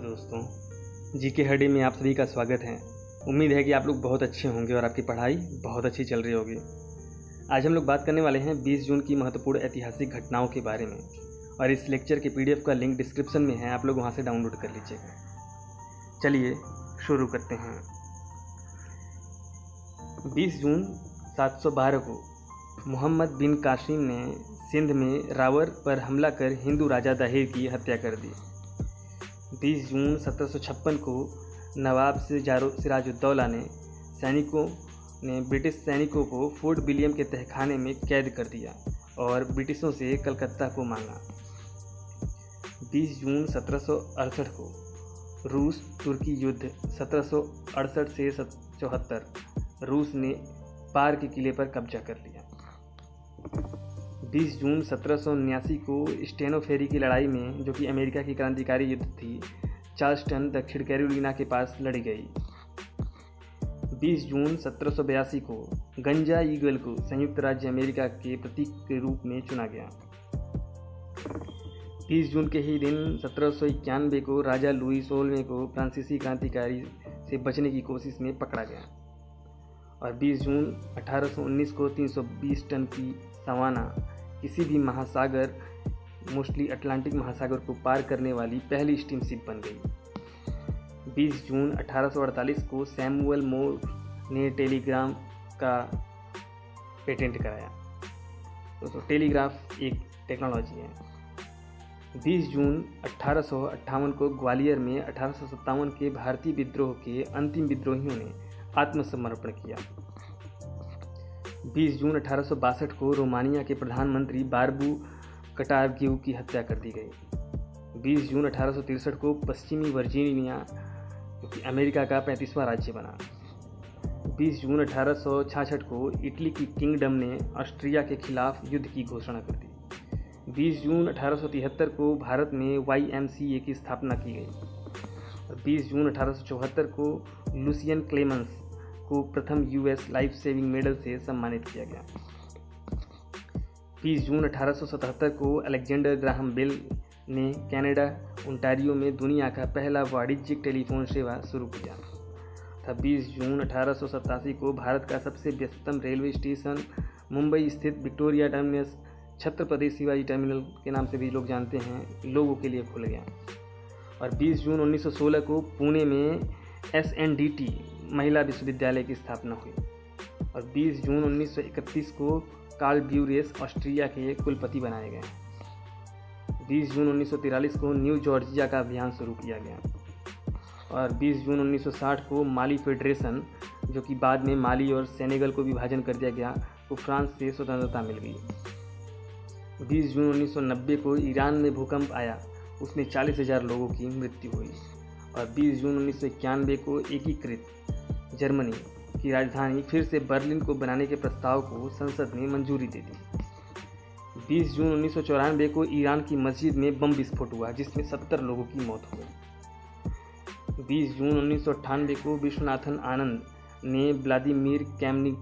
दोस्तों, जीके हडी में आप सभी का स्वागत है। उम्मीद है कि आप लोग बहुत अच्छे होंगे और आपकी पढ़ाई बहुत अच्छी चल रही होगी। आज हम लोग बात करने वाले हैं 20 जून की महत्वपूर्ण ऐतिहासिक घटनाओं के बारे में और इस लेक्चर के पीडीएफ का लिंक डिस्क्रिप्शन में है, आप लोग वहां से डाउनलोड कर लीजिएगा। चलिए शुरू करते हैं। 20 जून 712 को मोहम्मद बिन कासिम ने सिंध में रावर पर हमला कर हिंदू राजा दाहिर की हत्या कर दी। 20 जून 1756 को नवाब सिराजुद्दौला ने ब्रिटिश सैनिकों को फोर्ट विलियम के तहखाने में कैद कर दिया और ब्रिटिशों से कलकत्ता को मांगा। 20 जून 1768 को रूस तुर्की युद्ध 1768 से 74 रूस ने पार के किले पर कब्जा कर लिया। 20 जून 1779 को स्टेनो फेरी की लड़ाई में, जो कि अमेरिका की क्रांतिकारी युद्ध थी, चार्ल्सटन दक्षिण कैरोलिना के पास लड़ी गई। 20 जून 1782 को गंजा ईगल को संयुक्त राज्य अमेरिका के प्रतीक के रूप में चुना गया। 30 जून के ही दिन 1791 को राजा लुई 16वें को फ्रांसीसी क्रांतिकारी से बचने की कोशिश में पकड़ा गया। और 20 जून 1819 को 320 टन की सवाना किसी भी महासागर, मोस्टली अटलांटिक महासागर को पार करने वाली पहली स्टीम शिप बन गई। 20 जून 1848 को सैमुअल मोर ने टेलीग्राम का पेटेंट कराया। तो टेलीग्राफ एक टेक्नोलॉजी है। 20 जून 1858 को ग्वालियर में 1857 के भारतीय विद्रोह के अंतिम विद्रोहियों ने आत्मसमर्पण किया। 20 जून 1862 को रोमानिया के प्रधानमंत्री बारबू कटारगिउ की हत्या कर दी गई। 20 जून 1863 को पश्चिमी वर्जीनिया, जो कि अमेरिका का 35वां राज्य बना। 20 जून 1866 को इटली की किंगडम ने ऑस्ट्रिया के खिलाफ युद्ध की घोषणा कर दी। 20 जून 1873 को भारत में YMCA की स्थापना की गई। 20 जून 1874 को लुसियन क्लेमेंस को प्रथम US लाइफ सेविंग मेडल से सम्मानित किया गया। 20 जून 1877 को अलेक्जेंडर ग्राहम बेल ने कनाडा ओंटारियो में दुनिया का पहला वाणिज्यिक टेलीफोन सेवा शुरू किया था। 20 जून 1887 को भारत का सबसे व्यस्ततम रेलवे स्टेशन मुंबई स्थित Victoria terminus, Chhatrapati Shivaji terminal के नाम से भी लोग जानते हैं, लोगों के लिए खुल गया। और 20 जून 1916 को पुणे में SNDT महिला विश्वविद्यालय की स्थापना हुई। और 20 जून 1931 को कार्ल ब्यूरेस ऑस्ट्रिया के कुलपति बनाए गए। 20 जून 1943 को न्यू जॉर्जिया का अभियान शुरू किया गया। और 20 जून 1960 को माली फेडरेशन, जो कि बाद में माली और सेनेगल को विभाजन कर दिया गया, को फ्रांस से स्वतंत्रता मिल गई। 20 जून 1990 को ईरान में भूकंप आया, उसमें 40,000 लोगों की मृत्यु हुई। और 20 जून 1991 को एकीकृत जर्मनी की राजधानी फिर से बर्लिन को बनाने के प्रस्ताव को संसद ने मंजूरी दे दी। 20 जून 1994 को ईरान की मस्जिद में बम विस्फोट हुआ, जिसमें 70 लोगों की मौत हो गई। 20 जून 1998 को विश्वनाथन आनंद ने व्लादिमीर कैमनिक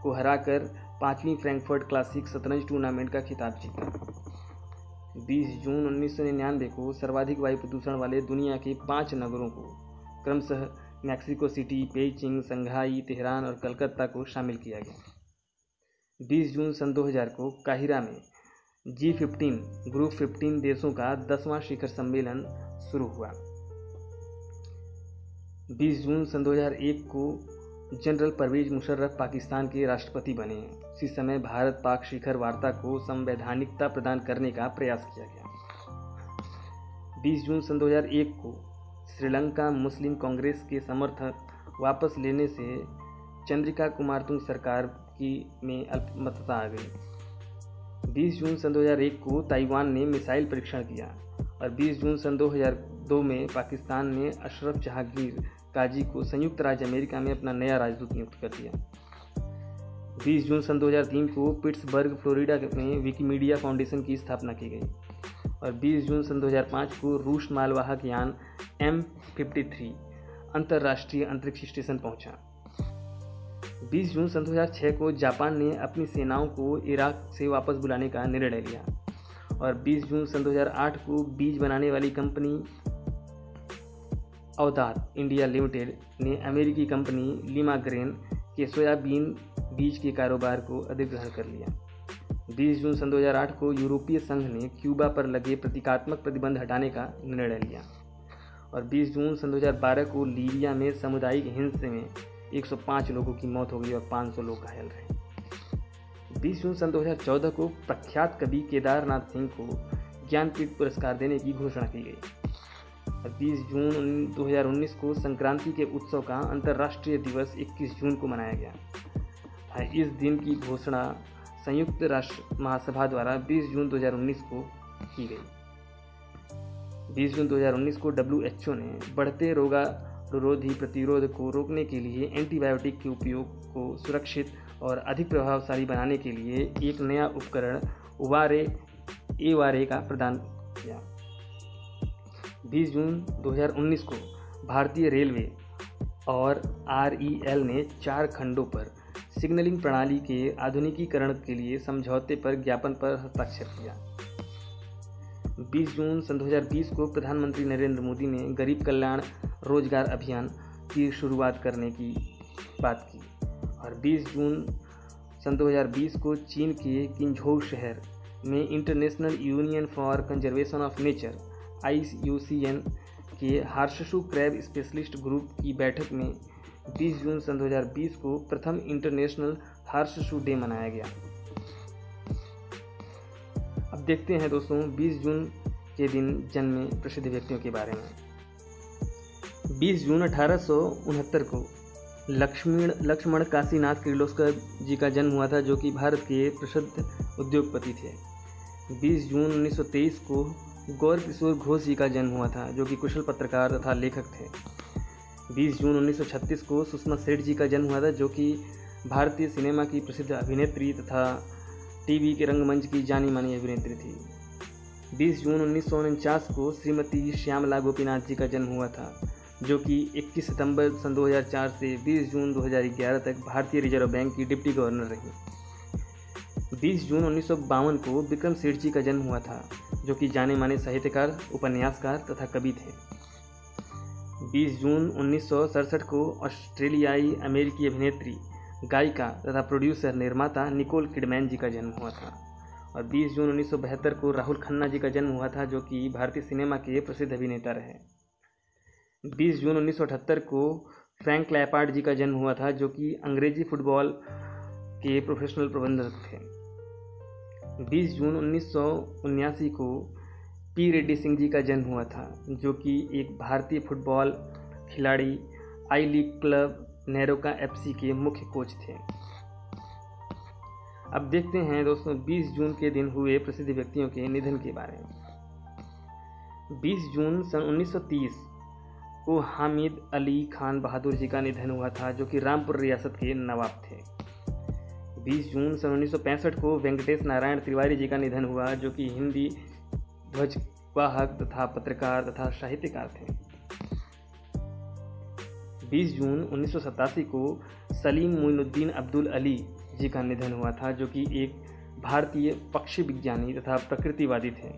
को हराकर 5वीं फ्रैंकफर्ट क्लासिक शतरंज टूर्नामेंट का खिताब जीता। 20 जून 1999 को सर्वाधिक वायु प्रदूषण वाले दुनिया के 5 नगरों को, क्रमशः मैक्सिको सिटी, पेइचिंग, संघाई, तेहरान और कलकत्ता को शामिल किया गया। 20 जून सन 2000 को काहिरा में G15 ग्रुप 15 देशों का 10वां शिखर सम्मेलन शुरू हुआ। 20 जून सन 2001 को जनरल परवेज मुशर्रफ पाकिस्तान के राष्ट्रपति बने। उसी समय भारत पाक शिखर वार्ता को संवैधानिकता प्रदान करने का प्रयास किया गया। 20 जून सन 2001 को श्रीलंका मुस्लिम कांग्रेस के समर्थक वापस लेने से चंद्रिका कुमारतुंग सरकार में अल्पमतता आ गई। 20 जून सन 2001 को ताइवान ने मिसाइल परीक्षण किया। और 20 जून सन 2002 में पाकिस्तान ने अशरफ जहांगीर काजी को संयुक्त राज्य अमेरिका में अपना नया राजदूत नियुक्त कर दिया। 20 जून सन 2003 को पिट्सबर्ग, फ्लोरिडा में विकिमीडिया फाउंडेशन की स्थापना की गई। और 20 जून सन 2005 को रूस मालवाहक यान M53 अंतर्राष्ट्रीय अंतरिक्ष स्टेशन पहुंचा। 20 जून सन 2006 को जापान ने अपनी सेनाओं को इराक से वापस बुलाने का निर्णय लिया। और 20 जून सन 2008 को बीज बनाने वाली कंपनी अवधात इंडिया लिमिटेड ने अमेरिकी कंपनी लिमाग्रेन के सोयाबीन बीज के कारोबार को अधिग्रहण कर लिया। 20 जून सन 2008 को यूरोपीय संघ ने क्यूबा पर लगे प्रतीकात्मक प्रतिबंध हटाने का निर्णय लिया और 20 जून सन 2012 को लीबिया में सामुदायिक हिंसा में 105 लोगों की मौत हो गई और 500 लोग घायल रहे। 20 जून सन 2014 को प्रख्यात कवि केदारनाथ सिंह को ज्ञानपीठ पुरस्कार देने की घोषणा की गई और 20 जून 2019 को संक्रांति के उत्सव का अंतर्राष्ट्रीय दिवस 21 जून को मनाया गया। इस दिन की घोषणा संयुक्त राष्ट्र महासभा द्वारा 20 जून 2019 को की गई। 20 जून 2019 को WHO ने बढ़ते रोगाणुरोधी प्रतिरोध को रोकने के लिए एंटीबायोटिक के उपयोग को सुरक्षित और अधिक प्रभावशाली बनाने के लिए एक नया उपकरण EURA का प्रदान किया। 20 जून 2019 को भारतीय रेलवे और REL ने 4 खंडों पर सिग्नलिंग प्रणाली के आधुनिकीकरण के लिए समझौते पर ज्ञापन पर हस्ताक्षर किया। 20 जून सन 2020 को प्रधानमंत्री नरेंद्र मोदी ने गरीब कल्याण रोजगार अभियान की शुरुआत करने की बात की और 20 जून सन 2020 को चीन के किंझोउ शहर में international union for conservation of nature IUCN के हार्सशू क्रैब स्पेशलिस्ट ग्रुप की बैठक में 20 जून सन 2020 को प्रथम इंटरनेशनल हार्सशू डे मनाया गया। अब देखते हैं दोस्तों 20 जून के दिन जन्मे प्रसिद्ध व्यक्तियों के बारे में। 20 जून 1869 को लक्ष्मण काशीनाथ किर्लोस्कर जी का जन्म हुआ था, जो कि भारत के प्रसिद्ध उद्योगपति थे। 20 जून 1923 को गौर किशोर घोष जी का जन्म हुआ था, जो कि कुशल पत्रकार तथा लेखक थे। 20 जून 1936 को सुषमा सेठ जी का जन्म हुआ था, जो कि भारतीय सिनेमा की प्रसिद्ध अभिनेत्री तथा टीवी के रंगमंच की जानी मानी अभिनेत्री थी। 20 जून 1949 को श्रीमती श्यामला गोपीनाथ जी का जन्म हुआ था, जो कि 21 सितंबर सन 2004 से 20 जून 2011 तक भारतीय रिजर्व बैंक की डिप्टी गवर्नर रही। 20 जून 1952 को विक्रम सेठ जी का जन्म हुआ था, जो कि जाने माने साहित्यकार, उपन्यासकार तथा कवि थे। 20 जून 1967 को ऑस्ट्रेलियाई अमेरिकी अभिनेत्री, गायिका तथा प्रोड्यूसर निर्माता निकोल किडमैन जी का जन्म हुआ था और 20 जून 1972 को राहुल खन्ना जी का जन्म हुआ था, जो कि भारतीय सिनेमा के प्रसिद्ध अभिनेता रहे। 20 जून 1978 को फ्रैंक लैपार्ड जी का जन्म हुआ था, जो कि अंग्रेजी फुटबॉल के प्रोफेशनल प्रबंधक थे। 20 जून 1979 को पी रेड्डी सिंह जी का जन्म हुआ था, जो कि एक भारतीय फुटबॉल खिलाड़ी, आई लीग क्लब नेरोका FC के मुख्य कोच थे। अब देखते हैं दोस्तों 20 जून के दिन हुए प्रसिद्ध व्यक्तियों के निधन के बारे में। 20 जून सन 1930 को हामिद अली खान बहादुर जी का निधन हुआ था, जो कि रामपुर रियासत के नवाब थे। 20 जून सन 1965 को वेंकटेश नारायण तिवारी जी का निधन हुआ, जो कि हिंदी ध्वजवाहक तथा पत्रकार तथा साहित्यकार थे। 20 जून 1987 को सलीम मोइनुद्दीन अब्दुल अली जी का निधन हुआ था, जो कि एक भारतीय पक्षी विज्ञानी तथा प्रकृतिवादी थे।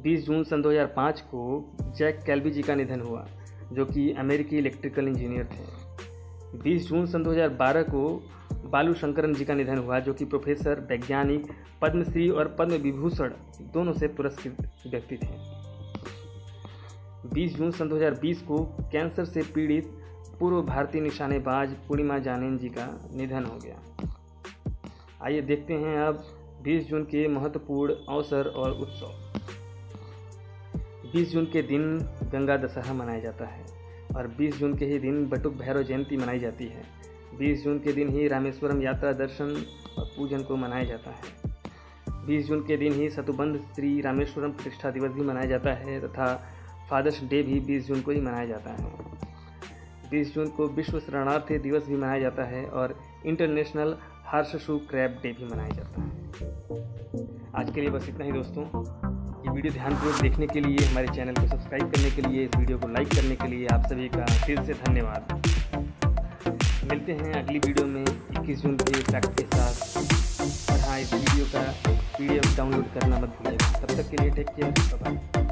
20 जून सन 2005 को जैक कैल्वी जी का निधन हुआ, जो कि अमेरिकी इलेक्ट्रिकल इंजीनियर थे। 20 जून सन 2012 को बालू शंकरन जी का निधन हुआ, जो कि प्रोफेसर, वैज्ञानिक, पद्मश्री और पद्म विभूषण दोनों से पुरस्कृत व्यक्ति थे। 20 जून सन 2020 को कैंसर से पीड़ित पूर्व भारतीय निशानेबाज पूर्णिमा जानेन जी का निधन हो गया। आइए देखते हैं अब 20 जून के महत्वपूर्ण अवसर और उत्सव। 20 जून के दिन गंगा दशहरा मनाया जाता है और 20 जून के ही दिन बटुक भैरव जयंती मनाई जाती है। 20 जून के दिन ही रामेश्वरम यात्रा दर्शन और पूजन को मनाया जाता है। 20 जून के दिन ही सतुबंध श्री रामेश्वरम प्रतिष्ठा दिवस भी मनाया जाता है तथा फादर्स डे भी 20 जून को ही मनाया जाता है। 20 जून को विश्व शरणार्थी दिवस भी मनाया जाता है और इंटरनेशनल हार्सशू क्रैब डे भी मनाया जाता है। आज के लिए बस इतना ही दोस्तों। ये वीडियो ध्यानपूर्वक देखने के लिए, हमारे चैनल को सब्सक्राइब करने के लिए, इस वीडियो को लाइक करने के लिए आप सभी का दिल से धन्यवाद। मिलते हैं अगली वीडियो में 21 जून के फैक्ट के साथ। और हाँ, इस वीडियो का PDF डाउनलोड करना मत भूलिएगा। तब तक के लिए टेक केयर, बाय बाय।